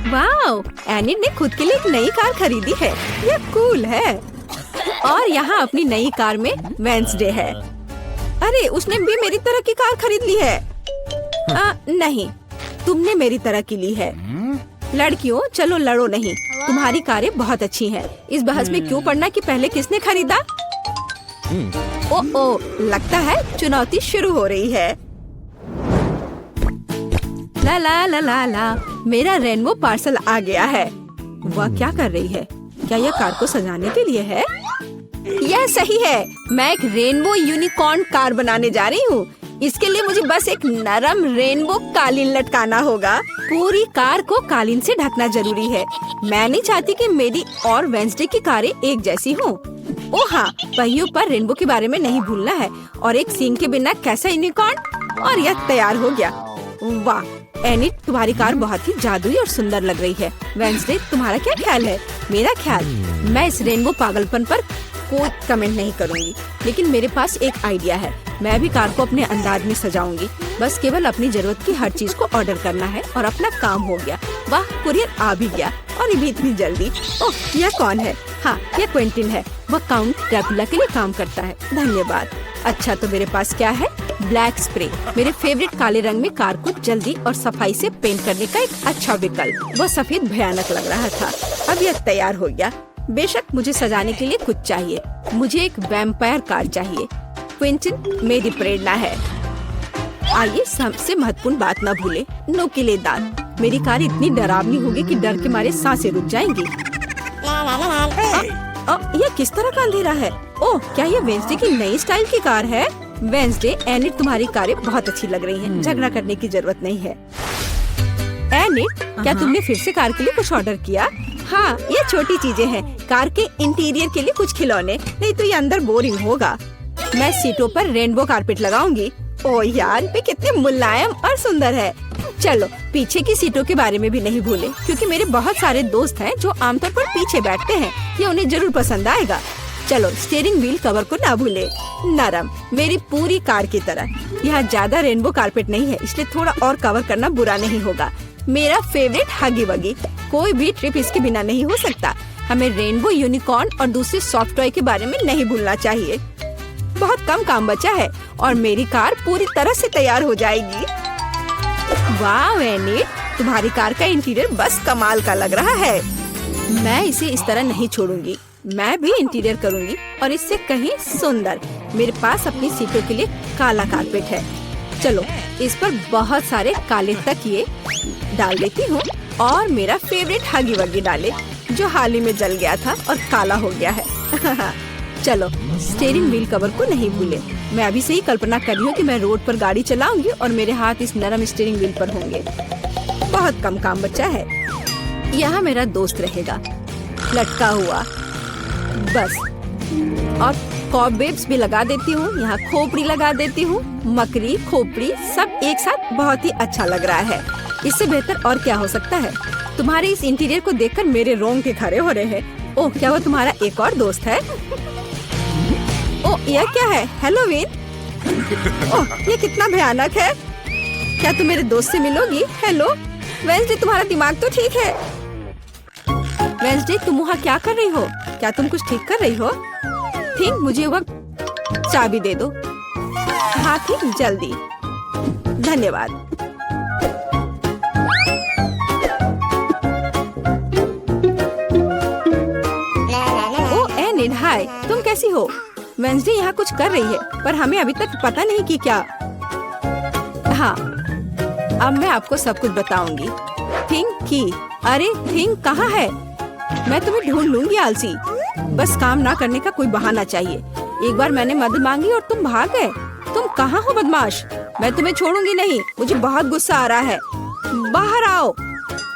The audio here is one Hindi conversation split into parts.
वाओ, एनिड ने खुद के लिए एक नई कार खरीदी है। ये कूल है। और यहाँ अपनी नई कार में वेंसडे है। अरे, उसने भी मेरी तरह की कार खरीद ली है। नहीं, तुमने मेरी तरह की ली है। लड़कियों, चलो लड़ो नहीं। तुम्हारी कारें बहुत अच्छी हैं। इस बहस में क्यों पड़ना कि पहले किसने खरीदा? ओ, लगता है चुनौती शुरू हो रही है। ला ला ला ला ला, मेरा रेनबो पार्सल आ गया है। वह क्या कर रही है? क्या यह कार को सजाने के लिए है? यह सही है। मैं एक रेनबो यूनिकॉर्न कार बनाने जा रही हूँ। इसके लिए मुझे बस एक नरम रेनबो कालीन लटकाना होगा। पूरी कार को कालीन से ढकना जरूरी है। मैं नहीं चाहती कि मेरी और वेंसडे की कारें एक जैसी हों। ओह हाँ, पहियों पर रेनबो के बारे में नहीं भूलना है। और एक सींग के बिना कैसा यूनिकॉर्न। और यह तैयार हो गया। वाह एनिड, तुम्हारी कार बहुत ही जादुई और सुंदर लग रही है। वेंसडे, तुम्हारा क्या ख्याल है? मेरा ख्याल, मैं इस रेनबो पागलपन पर कोई कमेंट नहीं करूंगी, लेकिन मेरे पास एक आइडिया है। मैं भी कार को अपने अंदाज में सजाऊंगी। बस केवल अपनी जरूरत की हर चीज को ऑर्डर करना है और अपना काम हो गया। वाह, कुरियर आ भी गया और ये भी इतनी जल्दी। ओह, यह कौन है? हाँ, यह क्विंटिन है। वह काउंट ड्रैकुला के लिए काम करता है। धन्यवाद। अच्छा, तो मेरे पास क्या है? ब्लैक स्प्रे, मेरे फेवरेट काले रंग में कार को जल्दी और सफाई से पेंट करने का एक अच्छा विकल्प। वह सफेद भयानक लग रहा था। अब यह तैयार हो गया। बेशक मुझे सजाने के लिए कुछ चाहिए। मुझे एक वैम्पायर कार चाहिए। क्विंटिन मेरी प्रेरणा है। आइए, सबसे महत्वपूर्ण बात न भूले, नुकीले दांत। मेरी कार इतनी डरावनी होगी कि डर के मारे सांसें रुक जाएंगी। यह किस तरह का अंधेरा है? ओह, क्या यह वेंसडे की नई स्टाइल की कार है? वेंसडे, एनिड, तुम्हारी कारें बहुत अच्छी लग रही हैं। झगड़ा करने की जरूरत नहीं है। एनिड, क्या तुमने फिर से कार के लिए कुछ ऑर्डर किया? हाँ, ये छोटी चीजें हैं। कार के इंटीरियर के लिए कुछ खिलौने, नहीं तो ये अंदर बोरिंग होगा। मैं सीटों पर रेनबो कारपेट लगाऊंगी। ओह यार, ये कितने मुलायम और सुंदर है। चलो, पीछे की सीटों के बारे में भी नहीं भूले, क्योंकि मेरे बहुत सारे दोस्त हैं जो आमतौर पर पीछे बैठते हैं। ये उन्हें जरूर पसंद आएगा। चलो, स्टीयरिंग व्हील कवर को ना भूले। नरम, मेरी पूरी कार की तरह। यहाँ ज्यादा रेनबो कारपेट नहीं है, इसलिए थोड़ा और कवर करना बुरा नहीं होगा। मेरा फेवरेट हगी वगी। कोई भी ट्रिप इसके बिना नहीं हो सकता। हमें रेनबो यूनिकॉर्न और दूसरे सॉफ्ट टॉय के बारे में नहीं भूलना चाहिए। बहुत कम काम बचा है और मेरी कार पूरी तरह से तैयार हो जाएगी। वाह एनिड, तुम्हारी कार का इंटीरियर बस कमाल का लग रहा है। मैं इसे इस तरह नहीं छोड़ूंगी। मैं भी इंटीरियर करूंगी और इससे कहीं सुंदर। मेरे पास अपनी सीटों के लिए काला कारपेट है। चलो, इस पर बहुत सारे काले तकिए डाल देती हूँ और मेरा फेवरेट हगी वगी डाले, जो हाल ही में जल गया था और काला हो गया है। चलो, स्टीयरिंग व्हील कवर को नहीं भूले। मैं अभी से ही कल्पना कर रही हूँ कि मैं रोड पर गाड़ी चलाऊंगी और मेरे हाथ इस नरम स्टीयरिंग व्हील पर होंगे। बहुत कम काम बचा है। यहाँ मेरा दोस्त रहेगा, लटका हुआ। बस, और कॉबवेब्स भी लगा देती हूँ। यहाँ खोपड़ी लगा देती हूँ। मकड़ी, खोपड़ी सब एक साथ बहुत ही अच्छा लग रहा है। इससे बेहतर और क्या हो सकता है? तुम्हारे इस इंटीरियर को देखकर मेरे रोंगटे खड़े हो रहे हैं। ओह, क्या वो तुम्हारा एक और दोस्त है? ओह, यह क्या है? हैलोवीन? ओह, ये कितना भयानक है। क्या तुम मेरे दोस्त से मिलोगी? हेलो वेंसडे, तुम्हारा दिमाग तो ठीक है। वेंसडे, तुम वहाँ क्या कर रही हो? क्या तुम कुछ ठीक कर रही हो? थिंक, मुझे वह चाबी दे दो। हाँ ठीक, जल्दी। धन्यवाद। एनिड, हाय, तुम कैसी हो? वेंसडे यहाँ कुछ कर रही है, पर हमें अभी तक पता नहीं कि क्या। हाँ, अब मैं आपको सब कुछ बताऊंगी। थिंक की, अरे थिंक कहाँ है? मैं तुम्हें ढूंढ लूंगी आलसी। बस काम ना करने का कोई बहाना चाहिए। एक बार मैंने मदद मांगी और तुम भाग गए। तुम कहाँ हो बदमाश? मैं तुम्हें छोड़ूंगी नहीं। मुझे बहुत गुस्सा आ रहा है। बाहर आओ।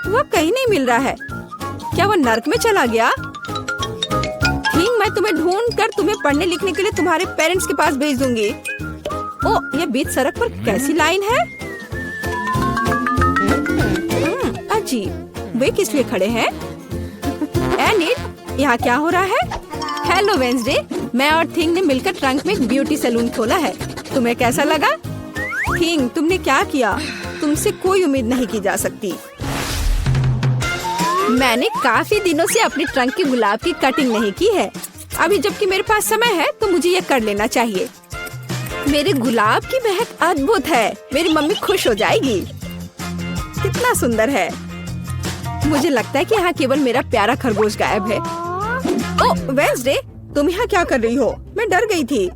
वह कहीं नहीं मिल रहा है। क्या वह नर्क में चला गया? थिंक, मैं तुम्हें ढूंढ कर तुम्हें पढ़ने लिखने के लिए तुम्हारे पेरेंट्स के पास भेज दूंगी। ओह, यह बीच सड़क पर कैसी लाइन है? अजीब, वे किस लिए खड़े हैं? एनिड, यहाँ क्या हो रहा है? हेलो वेंसडे, मैं और थिंग ने मिलकर ट्रंक में एक ब्यूटी सैलून खोला है। तुम्हें कैसा लगा? थिंग, तुमने क्या किया? तुमसे कोई उम्मीद नहीं की जा सकती। मैंने काफी दिनों से अपने ट्रंक के गुलाब की कटिंग नहीं की है। अभी जबकि मेरे पास समय है तो मुझे ये कर लेना चाहिए। मेरे गुलाब की महक अद्भुत है। मेरी मम्मी खुश हो जाएगी। कितना सुंदर है। मुझे लगता है कि यहाँ केवल मेरा प्यारा खरगोश गायब है। ओह वेंसडे, तुम यहाँ क्या कर रही हो? मैं डर गई थी।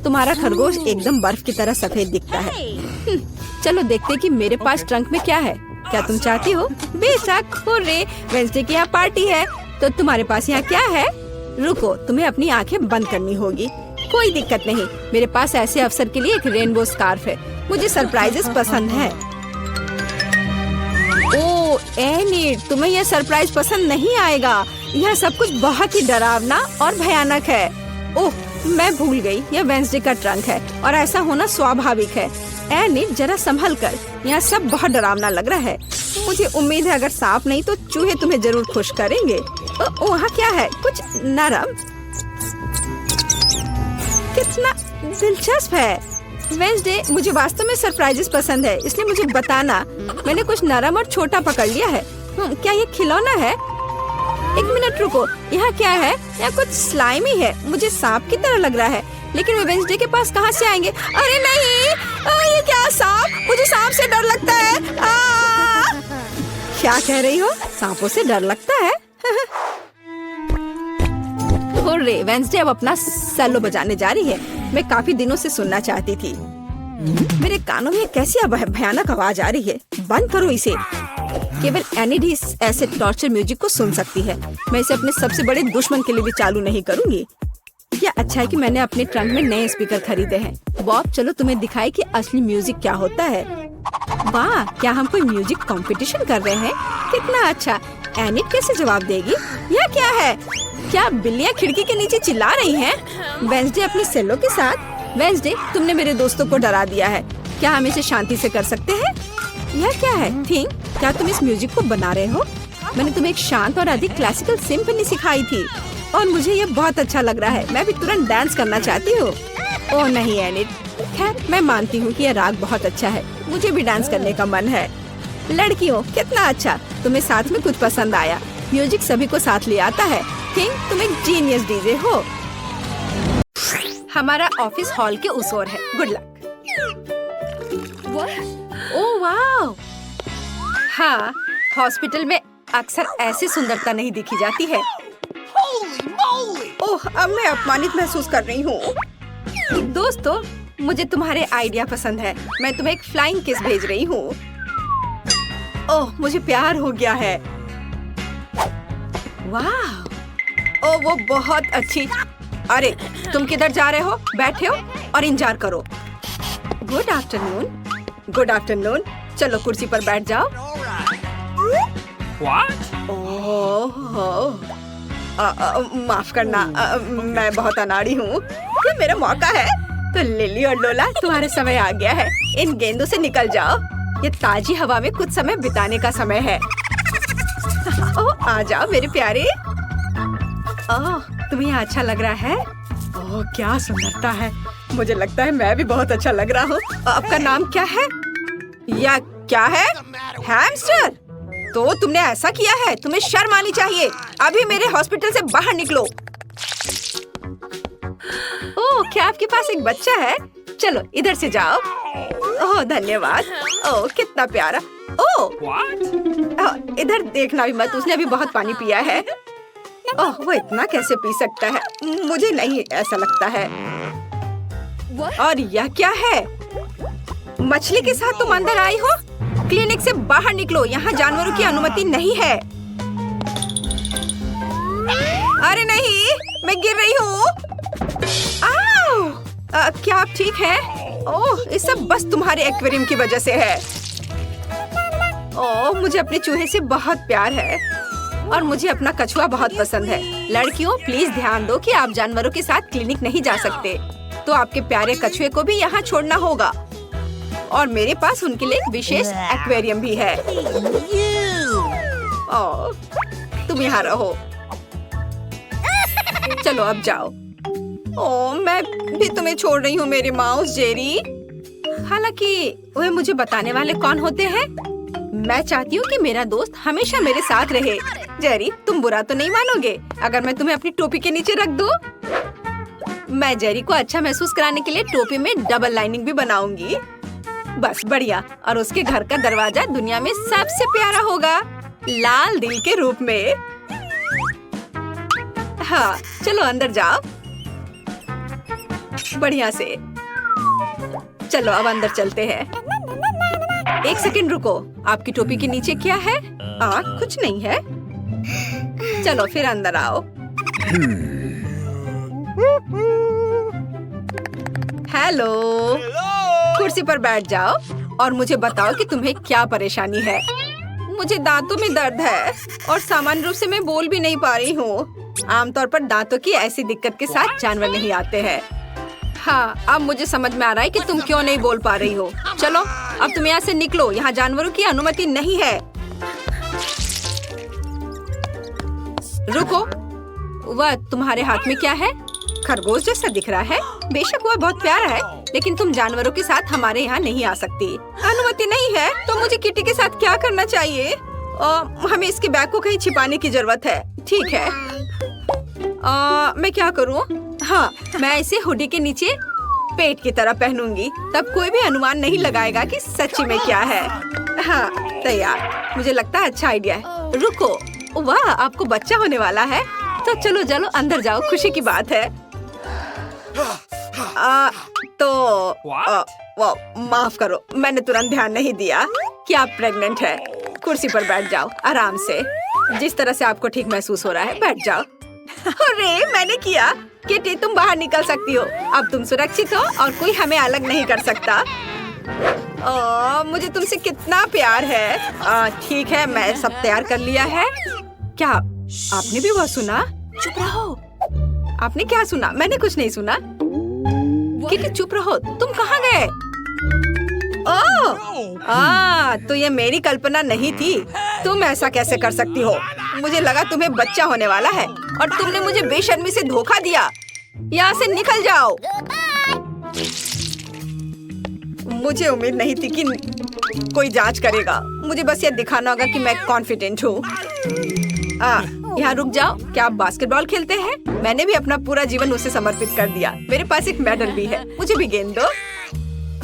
तुम्हारा खरगोश एकदम बर्फ की तरह सफेद दिखता है। चलो देखते हैं कि मेरे पास ट्रंक में क्या है। क्या तुम चाहती हो? बेशक। हुर्रे, वेंसडे की यहाँ पार्टी है। तो तुम्हारे पास यहाँ क्या है? रुको, तुम्हें अपनी आंखें बंद करनी होगी। कोई दिक्कत नहीं, मेरे पास ऐसे अवसर के लिए एक रेनबो स्कार्फ है। मुझे सरप्राइजेस पसंद है। ओह एनिट, तुम्हें यह सरप्राइज पसंद नहीं आएगा। यह सब कुछ बहुत ही डरावना और भयानक है। ओह, मैं भूल गई, यह वेंसडे का ट्रंक है और ऐसा होना स्वाभाविक है। एनिट, जरा संभल कर। यहाँ सब बहुत डरावना लग रहा है। मुझे उम्मीद है अगर सांप नहीं तो चूहे तुम्हें जरूर खुश करेंगे। वहाँ क्या है? कुछ नरम। कितना दिलचस्प है। वेंसडे, मुझे वास्तव में सरप्राइजेस पसंद है, इसलिए मुझे बताना। मैंने कुछ नरम और छोटा पकड़ लिया है। क्या ये खिलौना है? एक मिनट रुको, यहाँ क्या है? यहाँ कुछ स्लाइमी है। मुझे सांप की तरह लग रहा है, लेकिन वे वेंसडे के पास कहाँ से आएंगे? अरे नहीं, ये क्या सांप? मुझे सांप से डर लगता है। क्या कह रही हो? सांपों से डर लगता है? हुर्रे, वेंसडे अब अपना सेलो बजाने जा रही है। मैं काफी दिनों से सुनना चाहती थी। मेरे कानों में कैसी भयानक आवाज आ रही है। बंद करो इसे। केवल एनिट ही ऐसे टॉर्चर म्यूजिक को सुन सकती है। मैं इसे अपने सबसे बड़े दुश्मन के लिए भी चालू नहीं करूंगी। क्या अच्छा है कि मैंने अपने ट्रंक में नए स्पीकर खरीदे हैं। बॉब, चलो तुम्हें दिखाए कि असली म्यूजिक क्या होता है। वाह, क्या हम कोई म्यूजिक कंपटीशन कर रहे हैं? कितना अच्छा। एनिट कैसे जवाब देगी? यह क्या है? क्या बिल्लियाँ खिड़की के नीचे चिल्ला रही हैं? वेंसडे अपने सेलो के साथ। वेंसडे, तुमने मेरे दोस्तों को डरा दिया है। क्या हम इसे शांति से कर सकते हैं? यह क्या है? थिंक, क्या तुम इस म्यूजिक को बना रहे हो? मैंने तुम्हें एक शांत और अधिक क्लासिकल सिम्फनी सिखाई थी और मुझे ये बहुत अच्छा लग रहा है। मैं भी तुरंत डांस करना चाहती हूँ। ओह नहीं एनिट, खैर मैं मानती हूँ कि यह राग बहुत अच्छा है। मुझे भी डांस करने का मन है। लड़कियों, कितना अच्छा, तुम्हें साथ में कुछ पसंद आया। म्यूजिक सभी को साथ ले आता है। थिंक, तुम एक जीनियस डीजे हो। हमारा ऑफिस हॉल के उस ओर है। Good luck. ओह वाह, हाँ, हॉस्पिटल में अक्सर ऐसी सुंदरता नहीं दिखी जाती है। ओह, अब मैं अपमानित महसूस कर रही हूँ। दोस्तों, मुझे तुम्हारे आइडिया पसंद है। मैं तुम्हें एक फ्लाइंग किस भेज रही हूँ। ओह, मुझे प्यार हो गया है। वाह, ओह वो बहुत अच्छी। अरे तुम किधर जा रहे हो? बैठे हो और इंतजार करो। Good afternoon. Good afternoon. चलो कुर्सी पर बैठ जाओ। ओह, माफ करना, मैं बहुत अनाड़ी हूँ। ये मेरा मौका है। तो लिली और लोला, तुम्हारे समय आ गया है। इन गेंदों से निकल जाओ। ये ताजी हवा में कुछ समय बिताने का समय है। ओह, आ जाओ मेरे प्यारे। ओह, तुम्हें अच्छा लग रहा है? ओह, क्या सुंदरता है। मुझे लगता है मैं भी बहुत अच्छा लग रहा हूँ। आपका नाम क्या है? या क्या है? हैमस्टर। तो तुमने ऐसा किया है? तुम्हें शर्म आनी चाहिए। अभी मेरे हॉस्पिटल से बाहर निकलो। ओह, क्या आपके पास एक बच्चा है? चलो इधर से जाओ। ओह धन्यवाद। ओह कितना प्यारा। ओह इधर देखना भी मत, उसने अभी बहुत पानी पिया है। ओह वो इतना कैसे पी सकता है? मुझे नहीं ऐसा लगता है। और यह क्या है? मछली के साथ तुम अंदर आई हो? क्लिनिक से बाहर निकलो, यहाँ जानवरों की अनुमति नहीं है। अरे नहीं, मैं गिर रही हूँ। क्या आप ठीक हैं? ओह ये सब बस तुम्हारे एक्वेरियम की वजह से है। ओह मुझे अपने चूहे से बहुत प्यार है और मुझे अपना कछुआ बहुत पसंद है। लड़कियों प्लीज ध्यान दो कि आप जानवरों के साथ क्लिनिक नहीं जा सकते, तो आपके प्यारे कछुए को भी यहाँ छोड़ना होगा। और मेरे पास उनके लिए एक विशेष एक्वेरियम भी है। ओह तुम यहाँ रहो। चलो अब जाओ। ओह मैं भी तुम्हें छोड़ रही हूँ मेरे माउस जेरी। हालांकि वे मुझे बताने वाले कौन होते हैं? मैं चाहती हूँ कि मेरा दोस्त हमेशा मेरे साथ रहे। जेरी, तुम बुरा तो नहीं मानोगे अगर मैं तुम्हें अपनी टोपी के नीचे रख दूँ? मैं जेरी को अच्छा महसूस कराने के लिए टोपी में डबल लाइनिंग भी बनाऊंगी। बस बढ़िया। और उसके घर का दरवाजा दुनिया में सबसे प्यारा होगा, लाल दिल के रूप में। हाँ, चलो अंदर जाओ बढ़िया से। चलो अब अंदर चलते हैं। एक सेकंड रुको, आपकी टोपी के नीचे क्या है? कुछ नहीं है। चलो फिर अंदर आओ। हेलो, कुर्सी पर बैठ जाओ और मुझे बताओ कि तुम्हें क्या परेशानी है। मुझे दांतों में दर्द है और सामान्य रूप से मैं बोल भी नहीं पा रही हूँ। आमतौर पर दांतों की ऐसी दिक्कत के साथ जानवर नहीं आते हैं। हाँ, अब मुझे समझ में आ रहा है कि तुम क्यों नहीं बोल पा रही हो। चलो अब तुम यहाँ से निकलो, यहाँ जानवरों की अनुमति नहीं है। रुको, वह तुम्हारे हाथ में क्या है? खरगोश जैसा दिख रहा है। बेशक वह बहुत प्यारा है, लेकिन तुम जानवरों के साथ हमारे यहाँ नहीं आ सकती। अनुमति नहीं है तो मुझे किटी के साथ क्या करना चाहिए? हमें इसके बैग को कहीं छिपाने की जरूरत है। ठीक है, मैं क्या करूँ? हाँ, मैं इसे हुडी के नीचे पेट की तरह पहनूंगी, तब कोई भी अनुमान नहीं लगाएगा कि सच्ची में क्या है। हाँ, तैयार। मुझे लगता है अच्छा आइडिया है। रुको, वाह, आपको बच्चा होने वाला है। तो चलो चलो अंदर जाओ, खुशी की बात है। माफ करो, मैंने तुरंत ध्यान नहीं दिया कि आप प्रेग्नेंट है। कुर्सी पर बैठ जाओ आराम से, जिस तरह से आपको ठीक महसूस हो रहा है। बैठ जाओ। अरे मैंने किया। किटी, तुम बाहर निकल सकती हो। अब तुम सुरक्षित हो और कोई हमें अलग नहीं कर सकता। मुझे तुमसे कितना प्यार है। ठीक है, मैं सब तैयार कर लिया है। क्या आपने भी वह सुना? चुप रहो। आपने क्या सुना? मैंने कुछ नहीं सुना। किटी चुप रहो, तुम कहाँ गए? तो ये मेरी कल्पना नहीं थी। तुम ऐसा कैसे कर सकती हो? मुझे लगा तुम्हें बच्चा होने वाला है और तुमने मुझे बेशर्मी से धोखा दिया। यहाँ से निकल जाओ। मुझे उम्मीद नहीं थी कि कोई जांच करेगा। मुझे बस ये दिखाना होगा कि मैं कॉन्फिडेंट हूँ। यहाँ रुक जाओ। क्या आप बास्केटबॉल खेलते हैं? मैंने भी अपना पूरा जीवन उसे समर्पित कर दिया। मेरे पास एक मेडल भी है। मुझे भी गेंद दो।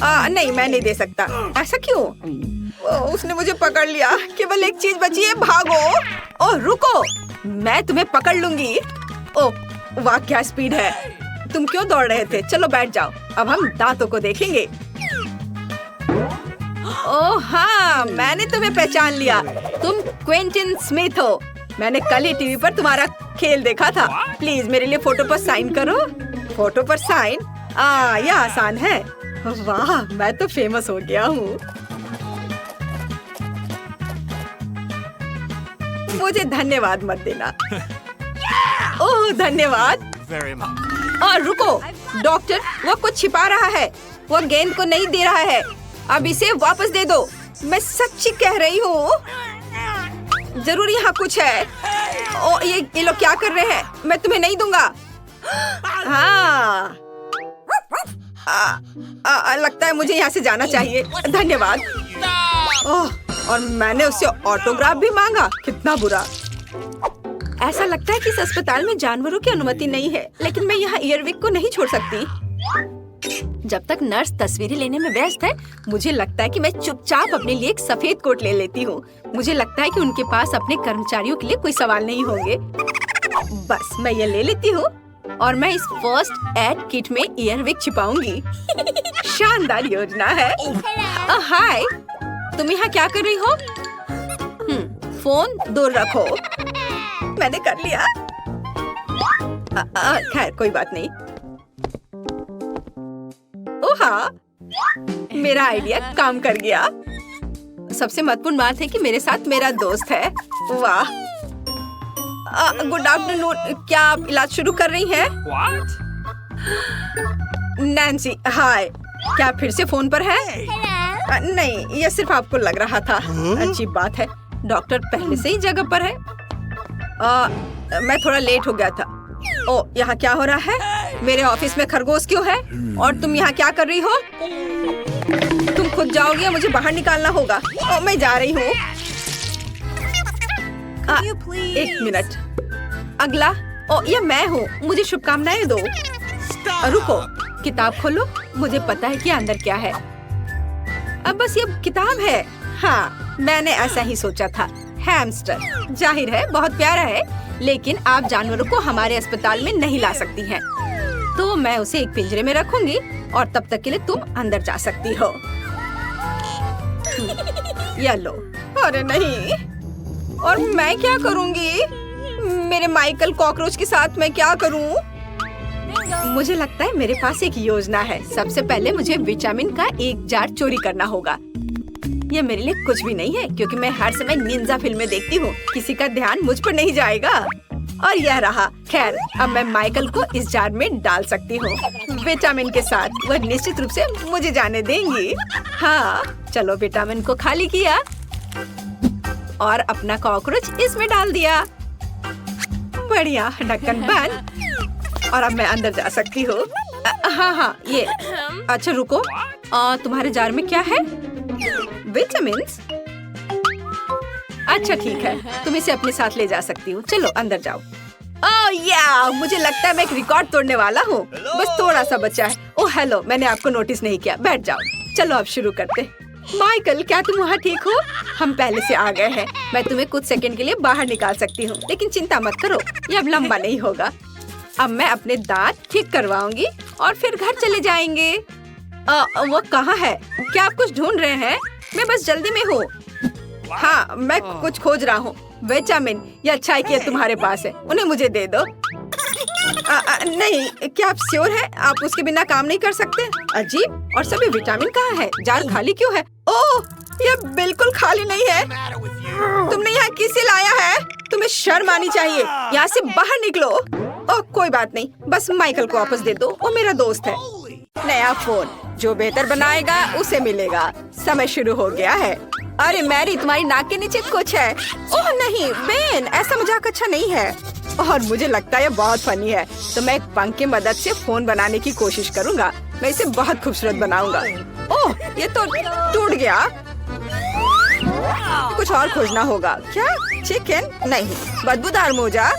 नहीं, मैं नहीं दे सकता। ऐसा क्यों? उसने मुझे पकड़ लिया। केवल एक चीज बची है, भागो। ओह रुको, मैं तुम्हें पकड़ लूंगी। ओह वाह, क्या स्पीड है। तुम क्यों दौड़ रहे थे? चलो बैठ जाओ, अब हम दांतों को देखेंगे। ओह हाँ, मैंने तुम्हें पहचान लिया। तुम क्विंटन स्मिथ हो। मैंने कल ही टीवी पर तुम्हारा खेल देखा था। प्लीज मेरे लिए फोटो पर साइन करो। फोटो पर साइन? यह आसान है। वाह, मैं तो फेमस हो गया हूँ। मुझे धन्यवाद मत देना। ओह धन्यवाद। और रुको डॉक्टर, वो कुछ छिपा रहा है। वो गेंद को नहीं दे रहा है। अब इसे वापस दे दो। मैं सच्ची कह रही हूँ। जरूर यहाँ कुछ है। ओ ये लोग क्या कर रहे हैं? मैं तुम्हें नहीं दूंगा। हाँ, लगता है मुझे यहाँ से जाना चाहिए। धन्यवाद। ओह, और मैंने उससे ऑटोग्राफ भी मांगा। कितना बुरा। ऐसा लगता है कि इस अस्पताल में जानवरों की अनुमति नहीं है, लेकिन मैं यहाँ ईयरविक को नहीं छोड़ सकती। जब तक नर्स तस्वीरें लेने में व्यस्त है, मुझे लगता है कि मैं चुपचाप अपने लिए एक सफेद कोट ले लेती हूँ। मुझे लगता है कि उनके पास अपने कर्मचारियों के लिए कोई सवाल नहीं होंगे। बस मैं ये ले लेती हूँ और मैं इस फर्स्ट एड किट में ईयरविक छिपाऊंगी। शानदार योजना है। हाय, तुम यहाँ क्या कर रही हो? फोन दूर रखो। मैंने कर लिया। खैर कोई बात नहीं। ओह हाँ, मेरा आइडिया काम कर गया। सबसे महत्वपूर्ण बात है कि मेरे साथ मेरा दोस्त है। वाह। Good afternoon. क्या आप इलाज शुरू कर रही हैं? नैन्सी, हाय। क्या आप फिर से फोन पर हैं? नहीं, यह सिर्फ आपको लग रहा था। अच्छी बात है, डॉक्टर पहले से ही जगह पर है। मैं थोड़ा लेट हो गया था। ओ, यहाँ क्या हो रहा है? मेरे ऑफिस में खरगोश क्यों है? और तुम यहाँ क्या कर रही हो? तुम खुद जाओगे या मुझे बाहर निकालना होगा? ओ, मैं जा रही हूँ। एक मिनट, अगला। ओ, ये मैं हूँ, मुझे शुभकामनाएं दो। रुको, किताब खोलो, मुझे पता है कि अंदर क्या है। अब बस ये किताब है। हाँ, मैंने ऐसा ही सोचा था। हैमस्टर, जाहिर है बहुत प्यारा है, लेकिन आप जानवरों को हमारे अस्पताल में नहीं ला सकती हैं। तो मैं उसे एक पिंजरे में रखूंगी और तब तक के लिए तुम अंदर जा सकती हो। ये लो। अरे नहीं, और मैं क्या करूंगी? मेरे माइकल कॉकरोच के साथ मैं क्या करूं? मुझे लगता है मेरे पास एक योजना है। सबसे पहले मुझे विटामिन का एक जार चोरी करना होगा। ये मेरे लिए कुछ भी नहीं है, क्योंकि मैं हर समय निंजा फिल्में देखती हूँ। किसी का ध्यान मुझ पर नहीं जाएगा। और यह रहा। खैर, अब मैं माइकल को इस जार में डाल सकती हूँ विटामिन के साथ। वह निश्चित रूप से मुझे जाने देंगी। हाँ, चलो, विटामिन को खाली किया और अपना कॉकरोच इसमें डाल दिया। बढ़िया, ढक्कन बंद। और अब मैं अंदर जा सकती हूँ। हाँ, ये। अच्छा रुको, तुम्हारे जार में क्या है? विटामिन्स? अच्छा ठीक है, तुम इसे अपने साथ ले जा सकती हो। चलो अंदर जाओ। ओह मुझे लगता है मैं एक रिकॉर्ड तोड़ने वाला हूँ। बस थोड़ा सा बचा है। ओह हेलो, मैंने आपको नोटिस नहीं किया। बैठ जाओ। चलो अब शुरू करते। माइकल, क्या तुम वहाँ ठीक हो? हम पहले से आ गए हैं। मैं तुम्हें कुछ सेकंड के लिए बाहर निकाल सकती हूँ, लेकिन चिंता मत करो, ये अब लंबा नहीं होगा। अब मैं अपने दांत ठीक करवाऊंगी और फिर घर चले जाएंगे। वो कहाँ है? क्या आप कुछ ढूंढ रहे हैं? मैं बस जल्दी में हूँ। हाँ, मैं कुछ खोज रहा हूँ। विटामिन, ये अच्छा है कि तुम्हारे पास है, उन्हें मुझे दे दो। नहीं, क्या आप श्योर हैं? आप उसके बिना काम नहीं कर सकते? अजीब, और सभी विटामिन कहाँ है? जार खाली क्यों है? ओह, ये बिल्कुल खाली नहीं है। तुमने यहाँ किसे लाया है? तुम्हें शर्म आनी चाहिए। यहाँ से बाहर निकलो। ओह, कोई बात नहीं, बस माइकल को वापस दे दो, वो मेरा दोस्त है। नया फोन जो बेहतर बनाएगा उसे मिलेगा। समय शुरू हो गया है। अरे मैरी, तुम्हारी नाक के नीचे कुछ है। ओह नहीं बेन, ऐसा मजाक अच्छा नहीं है। और मुझे लगता है ये बहुत फनी है, तो मैं एक पंख की मदद से फोन बनाने की कोशिश करूंगा। मैं इसे बहुत खूबसूरत बनाऊंगा। ओह, ये तो टूट गया। कुछ और खोजना होगा। क्या? चिकन? नहीं, बदबूदार मोजा।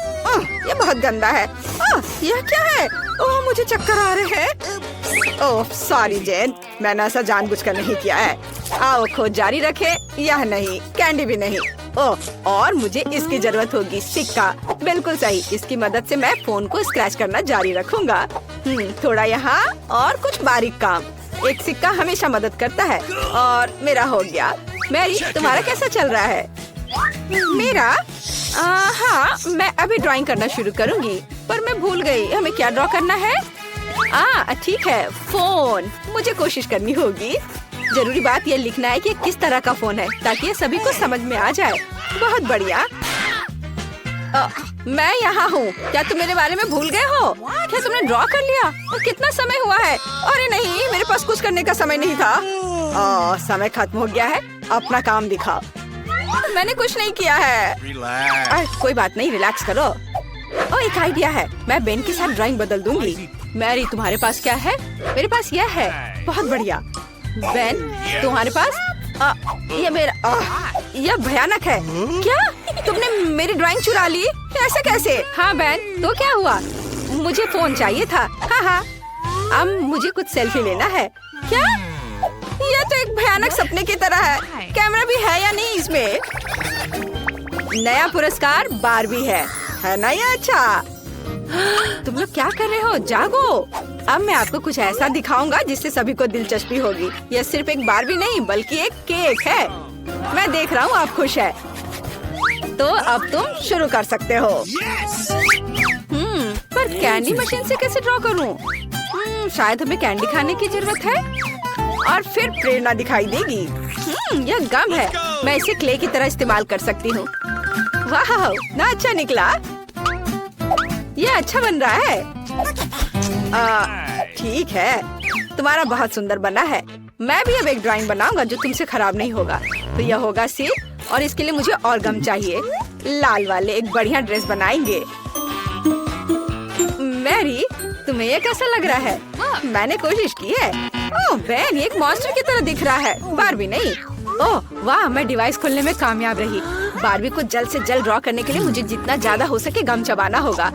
ये बहुत गंदा है। यह क्या है? ओह, मुझे चक्कर आ रहे हैं। ओह सॉरी जेन, मैंने ऐसा जानबूझकर नहीं किया है। आओ, खोज जारी रखे। यह नहीं, कैंडी भी नहीं। ओह, और मुझे इसकी जरूरत होगी। सिक्का, बिल्कुल सही। इसकी मदद से मैं फोन को स्क्रैच करना जारी रखूंगा। थोड़ा यहाँ और कुछ बारीक काम। एक सिक्का हमेशा मदद करता है। और मेरा हो गया। मैरी, तुम्हारा कैसा चल रहा है? मेरा? हाँ, मैं अभी ड्राइंग करना शुरू करूंगी, पर मैं भूल गई हमें क्या ड्रॉ करना है। ठीक है, फोन। मुझे कोशिश करनी होगी। जरूरी बात ये लिखना है कि किस तरह का फोन है, ताकि ये सभी को समझ में आ जाए। बहुत बढ़िया। मैं यहाँ हूँ। क्या तुम मेरे बारे में भूल गए हो? क्या तुमने ड्रॉ कर लिया? और कितना समय हुआ है? अरे नहीं, मेरे पास कुछ करने का समय नहीं था। समय खत्म हो गया है। अपना काम दिखाओ। मैंने कुछ नहीं किया है। कोई बात नहीं, रिलैक्स करो। एक आइडिया है, मैं बेन के साथ ड्राइंग बदल दूंगी। मैरी, तुम्हारे पास क्या है? मेरे पास यह है। बहुत बढ़िया। बेन, तुम्हारे पास? ये मेरा। यह भयानक है। क्या? तुमने मेरी ड्राइंग चुरा ली? ऐसा कैसे? हाँ बेन, तो क्या हुआ? मुझे फोन चाहिए था। हाँ, अब मुझे कुछ सेल्फी लेना है। क्या? यह तो एक भयानक सपने की तरह है। कैमरा भी है या नहीं इसमें? नया पुरस्कार बारबी है ना? ये अच्छा। तुम लोग क्या कर रहे हो? जागो। अब मैं आपको कुछ ऐसा दिखाऊंगा जिससे सभी को दिलचस्पी होगी। यह सिर्फ एक बारबी नहीं, बल्कि एक केक है। मैं देख रहा हूँ आप खुश है, तो अब तुम शुरू कर सकते हो। पर कैंडी मशीन से कैसे ड्रॉ करूँ? शायद हमें कैंडी खाने की जरूरत है और फिर प्रेरणा दिखाई देगी। यह गम है। मैं इसे क्ले की तरह इस्तेमाल कर सकती हूँ। वाह, ना अच्छा निकला। यह अच्छा बन रहा है। ठीक है, तुम्हारा बहुत सुंदर बना है। मैं भी अब एक ड्राइंग बनाऊंगा जो तुमसे खराब नहीं होगा। तो यह होगा सी, और इसके लिए मुझे और गम चाहिए। लाल वाले एक बढ़िया ड्रेस बनाएंगे। मैरी, तुम्हें यह कैसा लग रहा है? मैंने कोशिश की है। ओह बेन, ये एक मॉन्स्टर की तरह दिख रहा है, बारबी नहीं। ओह वाह, मैं डिवाइस खोलने में कामयाब रही। बारबी को जल्द से जल्द ड्रॉ करने के लिए मुझे जितना ज्यादा हो सके गम चबाना होगा।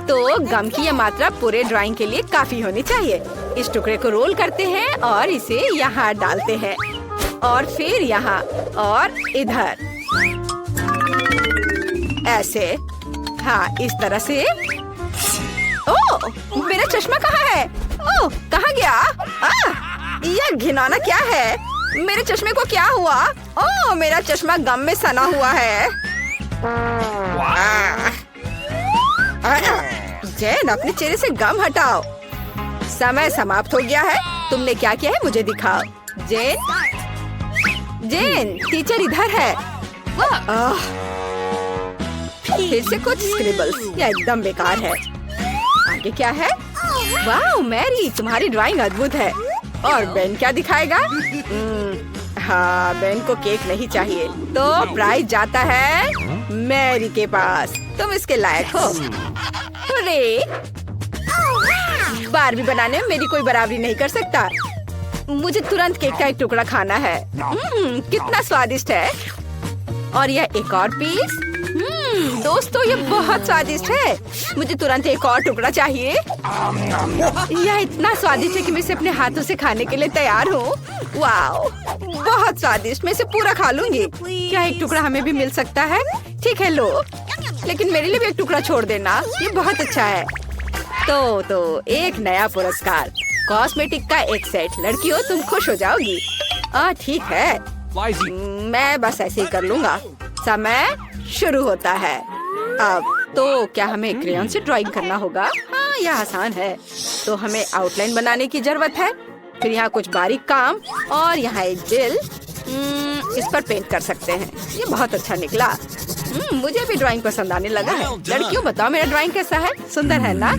तो गम की यह मात्रा पूरे ड्राइंग के लिए काफी होनी चाहिए। इस टुकड़े को रोल करते हैं और इसे यहाँ डालते हैं और फिर यहाँ और इधर ऐसे। हाँ, इस तरह से। ओह, मेरा चश्मा कहाँ है? ओह, कहाँ गया? यह घिनौना क्या है? मेरे चश्मे को क्या हुआ? ओह, मेरा चश्मा गम में सना हुआ है। जैन, अपने चेहरे से गम हटाओ। समय समाप्त हो गया है। तुमने क्या किया है मुझे दिखाओ। जेन, टीचर इधर है। फिर से कुछ स्क्रिबल्स। यह एकदम बेकार है। आगे क्या है? वाह मैरी, तुम्हारी ड्राइंग अद्भुत है। और बेन क्या दिखाएगा? हाँ, बेन को केक नहीं चाहिए, तो प्राइज जाता है मैरी के पास। तुम इसके लायक हो। अरे, बारबी बनाने में मेरी कोई बराबरी नहीं कर सकता। मुझे तुरंत केक का एक टुकड़ा खाना है। कितना स्वादिष्ट है। और यह एक और पीस। दोस्तों, ये बहुत स्वादिष्ट है। मुझे तुरंत एक और टुकड़ा चाहिए। यह इतना स्वादिष्ट है कि मैं इसे अपने हाथों से खाने के लिए तैयार हूँ। वाओ, बहुत स्वादिष्ट। मैं इसे पूरा खा लूंगी। क्या एक टुकड़ा हमें भी मिल सकता है? ठीक है, लो, लेकिन मेरे लिए भी एक टुकड़ा छोड़ देना। ये बहुत अच्छा है। तो एक नया पुरस्कार, कॉस्मेटिक का एक सेट। लड़कियों, तुम खुश हो जाओगी। ठीक है, मैं बस ऐसे ही कर लूंगा। समय शुरू होता है। अब तो क्या हमें क्रेयॉन से ड्राइंग करना होगा? हाँ, यह आसान है। तो हमें आउटलाइन बनाने की जरूरत है। फिर यहाँ कुछ बारीक काम और यहाँ एक दिल। इस पर पेंट कर सकते हैं। ये बहुत अच्छा निकला। मुझे भी ड्राइंग पसंद आने लगा है। लड़कियों, बताओ मेरा ड्राइंग कैसा है? सुंदर है ना?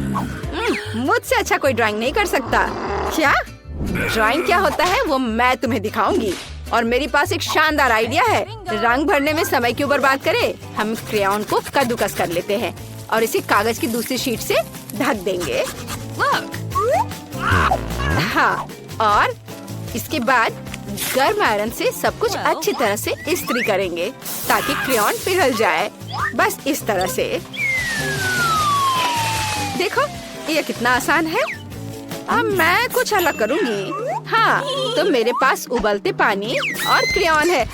मुझसे अच्छा कोई ड्राइंग नहीं कर सकता। क्या ड्राइंग क्या होता है वो मैं तुम्हें दिखाऊंगी। और मेरे पास एक शानदार आइडिया है। रंग भरने में समय क्यों बर्बाद करें? हम क्रेयॉन को कद्दूकस कर लेते हैं और इसे कागज की दूसरी शीट से ढक देंगे। हाँ, और इसके बाद गर्म आयरन से सब कुछ अच्छी तरह से इस्त्री करेंगे ताकि क्रेयॉन पिघल जाए। बस इस तरह से। देखो, ये कितना आसान है। अब मैं कुछ अलग करूंगी। हाँ, तो मेरे पास उबलते पानी और क्रेयॉन है।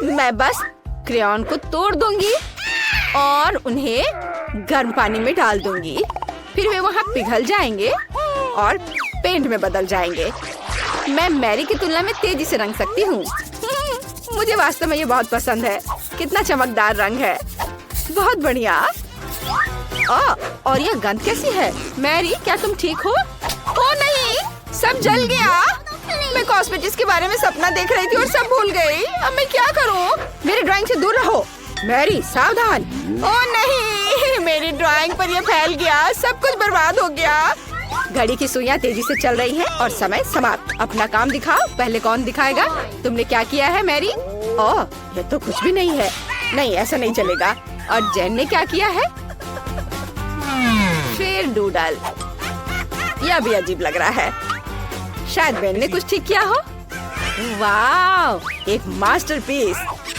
मैं बस क्रेयॉन को तोड़ दूंगी और उन्हें गर्म पानी में डाल दूंगी। फिर वे वहाँ पिघल जाएंगे और पेंट में बदल जाएंगे। मैं मैरी की तुलना में तेजी से रंग सकती हूँ। मुझे वास्तव में ये बहुत पसंद है। कितना चमकदार रंग है। बहुत बढ़िया। और यह गंध कैसी है? मैरी, क्या तुम ठीक हो? ओ नहीं, सब जल गया। मैं कॉस्मेटिक्स के बारे में सपना देख रही थी और सब भूल गई। अब मैं क्या करूं? मेरी ड्राइंग से दूर रहो। मैरी, सावधान। ओ नहीं, मेरी ड्राइंग पर यह फैल गया। सब कुछ बर्बाद हो गया। घड़ी की सुइयां तेजी से चल रही हैं और समय समाप्त। अपना काम दिखाओ। पहले कौन दिखाएगा? तुमने क्या किया है मैरी? ओह, ये तो कुछ भी नहीं है। नहीं, ऐसा नहीं चलेगा। और जेन ने क्या किया है? फिर डूडल। यह भी अजीब लग रहा है। शायद बेन ने कुछ ठीक किया हो। वाह, एक मास्टरपीस।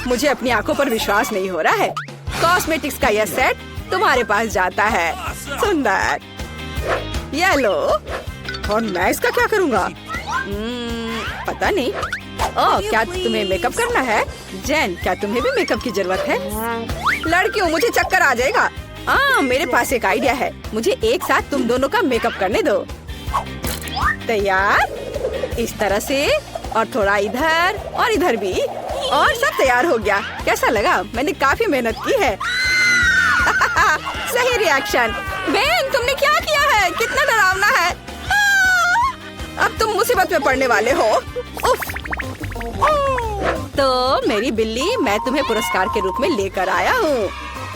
मुझे अपनी आंखों पर विश्वास नहीं हो रहा है। कॉस्मेटिक्स का यह सेट तुम्हारे पास जाता है। सुंदर। ये लो। और मैं इसका क्या करूँगा? पता नहीं। ओह, क्या तुम्हें मेकअप करना है? जेन, क्या तुम्हें भी मेकअप की जरूरत है? लड़कियों, मुझे चक्कर आ जाएगा। मेरे पास एक आइडिया है। मुझे एक साथ तुम दोनों का मेकअप करने दो। तैयार? इस तरह से, और थोड़ा इधर और इधर भी, और सब तैयार हो गया। कैसा लगा? मैंने काफी मेहनत की है। सही रिएक्शन। बेन, तुमने क्या किया है? कितना डरावना है। अब तुम मुसीबत में पड़ने वाले हो। उफ। तो मेरी बिल्ली, मैं तुम्हें पुरस्कार के रूप में लेकर आया हूँ।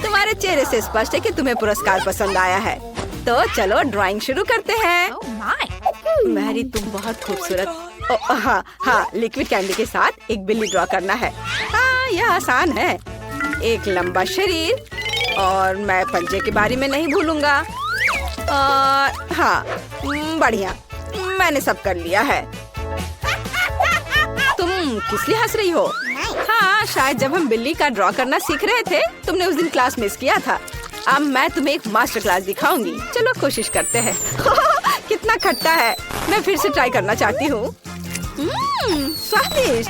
तुम्हारे चेहरे से स्पष्ट है कि तुम्हें पुरस्कार पसंद आया है। तो चलो ड्राइंग शुरू करते हैं। मैरी, तुम बहुत खूबसूरत। हाँ, लिक्विड कैंडी के साथ एक बिल्ली ड्रॉ करना है। हाँ, यह आसान है। एक लंबा शरीर, और मैं पंजे के बारे में नहीं भूलूंगा। और हाँ, बढ़िया, मैंने सब कर लिया है। तुम किस लिए हंस रही हो? हाँ, हाँ, शायद जब हम बिल्ली का ड्रॉ करना सीख रहे थे तुमने उस दिन क्लास मिस किया था। अब मैं तुम्हें एक मास्टर क्लास दिखाऊंगी। चलो कोशिश करते हैं। कितना खट्टा है, मैं फिर से ट्राई करना चाहती हूँ। स्वादिष्ट।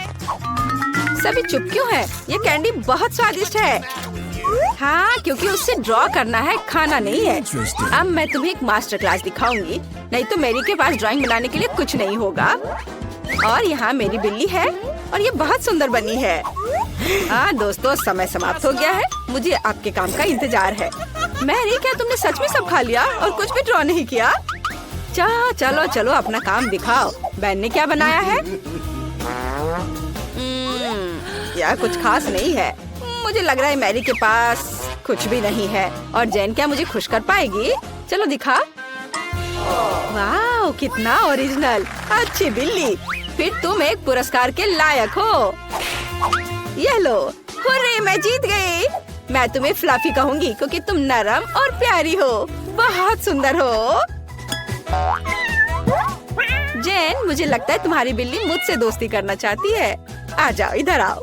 सभी चुप क्यों है? ये कैंडी बहुत स्वादिष्ट है। हाँ, क्योंकि उससे ड्रॉ करना है, खाना नहीं है। अब मैं तुम्हें एक मास्टर क्लास दिखाऊंगी, नहीं तो मेरी के पास ड्राइंग बनाने के लिए कुछ नहीं होगा। और यहाँ मेरी बिल्ली है और ये बहुत सुंदर बनी है। हाँ दोस्तों, समय समाप्त हो गया है। मुझे आपके काम का इंतजार है। मैरी, क्या तुमने सच में सब खा लिया और कुछ भी ड्रॉ नहीं किया? चलो चलो अपना काम दिखाओ। बैन ने क्या बनाया है? यह कुछ खास नहीं है। मुझे लग रहा है मैरी के पास कुछ भी नहीं है। और जैन क्या मुझे खुश कर पाएगी? चलो दिखा। वाह, कितना ओरिजिनल। अच्छी बिल्ली, फिर तुम एक पुरस्कार के लायक हो। ये लो, हुर्रे, मैं जीत गई। मैं तुम्हें फ्लफी कहूंगी क्योंकि तुम नरम और प्यारी हो। बहुत सुंदर हो। जैन, मुझे लगता है तुम्हारी बिल्ली मुझसे दोस्ती करना चाहती है। आ जाओ, इधर आओ।